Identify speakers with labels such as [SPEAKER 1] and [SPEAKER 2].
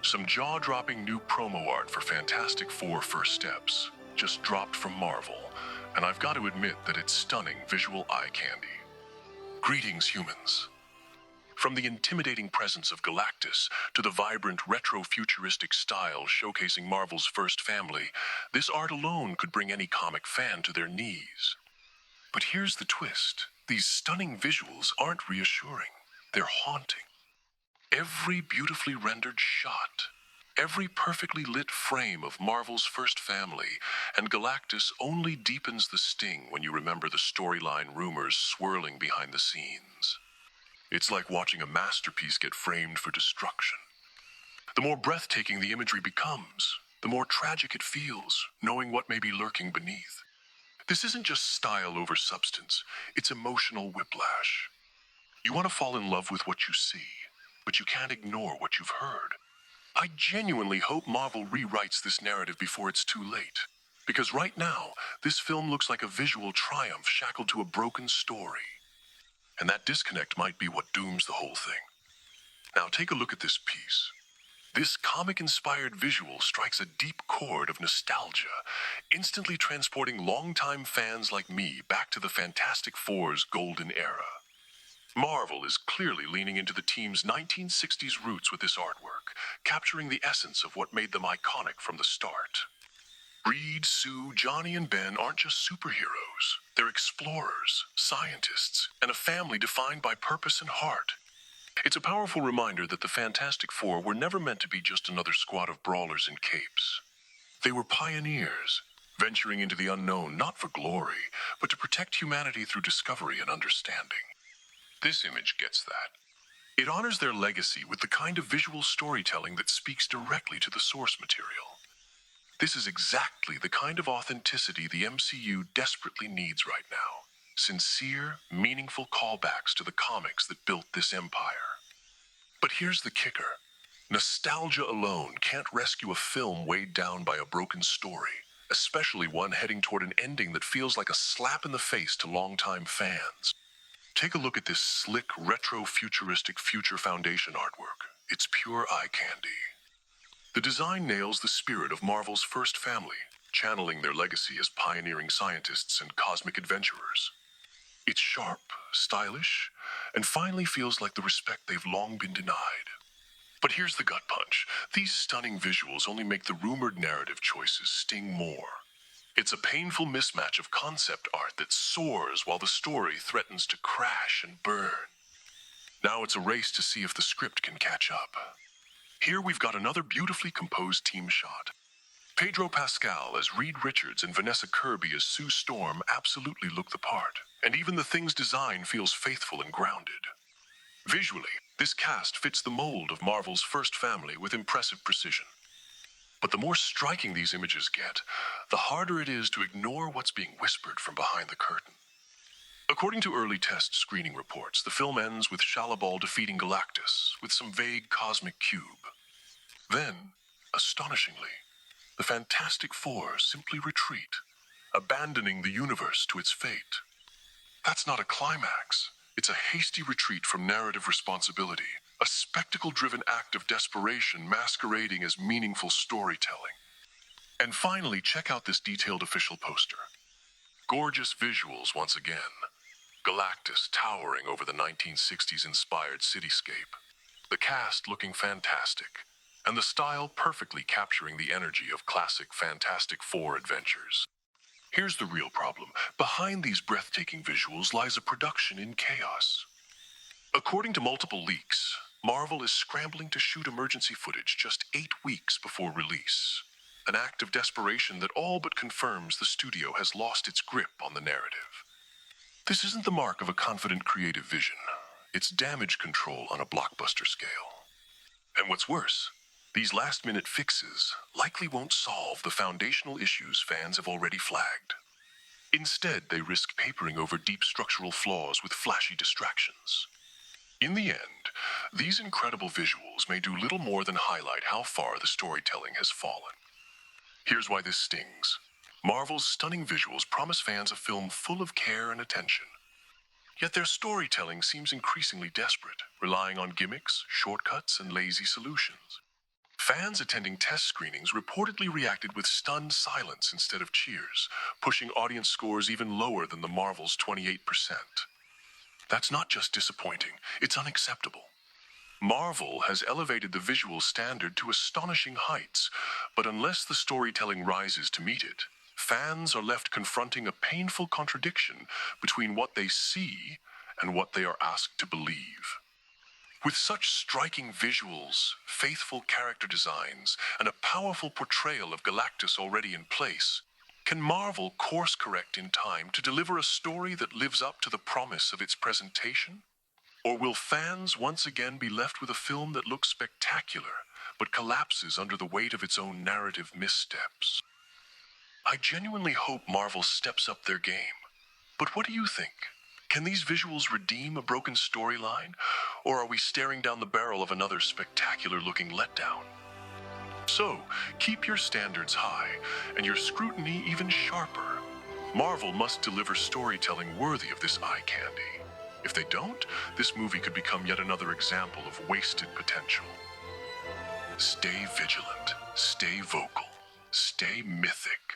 [SPEAKER 1] Some jaw-dropping new promo art for Fantastic Four First Steps just dropped from Marvel, and I've got to admit that it's stunning visual eye candy. Greetings, humans. From the intimidating presence of Galactus to the vibrant retro-futuristic style showcasing Marvel's first family, this art alone could bring any comic fan to their knees. But here's the twist. These stunning visuals aren't reassuring. They're haunting. Every beautifully rendered shot, every perfectly lit frame of Marvel's first family, and Galactus only deepens the sting when you remember the storyline rumors swirling behind the scenes. It's like watching a masterpiece get framed for destruction. The more breathtaking the imagery becomes, the more tragic it feels, knowing what may be lurking beneath. This isn't just style over substance, it's emotional whiplash. You want to fall in love with what you see, but you can't ignore what you've heard. I genuinely hope Marvel rewrites this narrative before it's too late. Because right now, this film looks like a visual triumph shackled to a broken story. And that disconnect might be what dooms the whole thing. Now take a look at this piece. This comic-inspired visual strikes a deep chord of nostalgia, instantly transporting longtime fans like me back to the Fantastic Four's golden era. Marvel is clearly leaning into the team's 1960s roots with this artwork, capturing the essence of what made them iconic from the start. Reed, Sue, Johnny, and Ben aren't just superheroes. They're explorers, scientists, and a family defined by purpose and heart. It's a powerful reminder that the Fantastic Four were never meant to be just another squad of brawlers in capes. They were pioneers, venturing into the unknown not for glory, but to protect humanity through discovery and understanding. This image gets that. It honors their legacy with the kind of visual storytelling that speaks directly to the source material. This is exactly the kind of authenticity the MCU desperately needs right now. Sincere, meaningful callbacks to the comics that built this empire. But here's the kicker. Nostalgia alone can't rescue a film weighed down by a broken story, especially one heading toward an ending that feels like a slap in the face to longtime fans. Take a look at this slick, retro-futuristic Future Foundation artwork. It's pure eye candy. The design nails the spirit of Marvel's first family, channeling their legacy as pioneering scientists and cosmic adventurers. It's sharp, stylish, and finally feels like the respect they've long been denied. But here's the gut punch. These stunning visuals only make the rumored narrative choices sting more. It's a painful mismatch of concept art that soars while the story threatens to crash and burn. Now it's a race to see if the script can catch up. Here we've got another beautifully composed team shot. Pedro Pascal as Reed Richards and Vanessa Kirby as Sue Storm absolutely look the part, and even the thing's design feels faithful and grounded. Visually, this cast fits the mold of Marvel's first family with impressive precision. But the more striking these images get, the harder it is to ignore what's being whispered from behind the curtain. According to early test screening reports, the film ends with Shalabal defeating Galactus with some vague cosmic cube. Then, astonishingly, the Fantastic Four simply retreat, abandoning the universe to its fate. That's not a climax. It's a hasty retreat from narrative responsibility, a spectacle-driven act of desperation masquerading as meaningful storytelling. And finally, check out this detailed official poster. Gorgeous visuals once again. Galactus towering over the 1960s-inspired cityscape. The cast looking fantastic, and the style perfectly capturing the energy of classic Fantastic Four adventures. Here's the real problem. Behind these breathtaking visuals lies a production in chaos. According to multiple leaks, Marvel is scrambling to shoot emergency footage just 8 weeks before release. An act of desperation that all but confirms the studio has lost its grip on the narrative. This isn't the mark of a confident creative vision. It's damage control on a blockbuster scale. And what's worse, these last-minute fixes likely won't solve the foundational issues fans have already flagged. Instead, they risk papering over deep structural flaws with flashy distractions. In the end, these incredible visuals may do little more than highlight how far the storytelling has fallen. Here's why this stings. Marvel's stunning visuals promise fans a film full of care and attention. Yet their storytelling seems increasingly desperate, relying on gimmicks, shortcuts, and lazy solutions. Fans attending test screenings reportedly reacted with stunned silence instead of cheers, pushing audience scores even lower than the Marvel's 28%. That's not just disappointing, it's unacceptable. Marvel has elevated the visual standard to astonishing heights, but unless the storytelling rises to meet it, fans are left confronting a painful contradiction between what they see and what they are asked to believe. With such striking visuals, faithful character designs, and a powerful portrayal of Galactus already in place, can Marvel course correct in time to deliver a story that lives up to the promise of its presentation? Or will fans once again be left with a film that looks spectacular, but collapses under the weight of its own narrative missteps? I genuinely hope Marvel steps up their game. But what do you think? Can these visuals redeem a broken storyline, or are we staring down the barrel of another spectacular-looking letdown? So, keep your standards high, and your scrutiny even sharper. Marvel must deliver storytelling worthy of this eye candy. If they don't, this movie could become yet another example of wasted potential. Stay vigilant, stay vocal, stay mythic.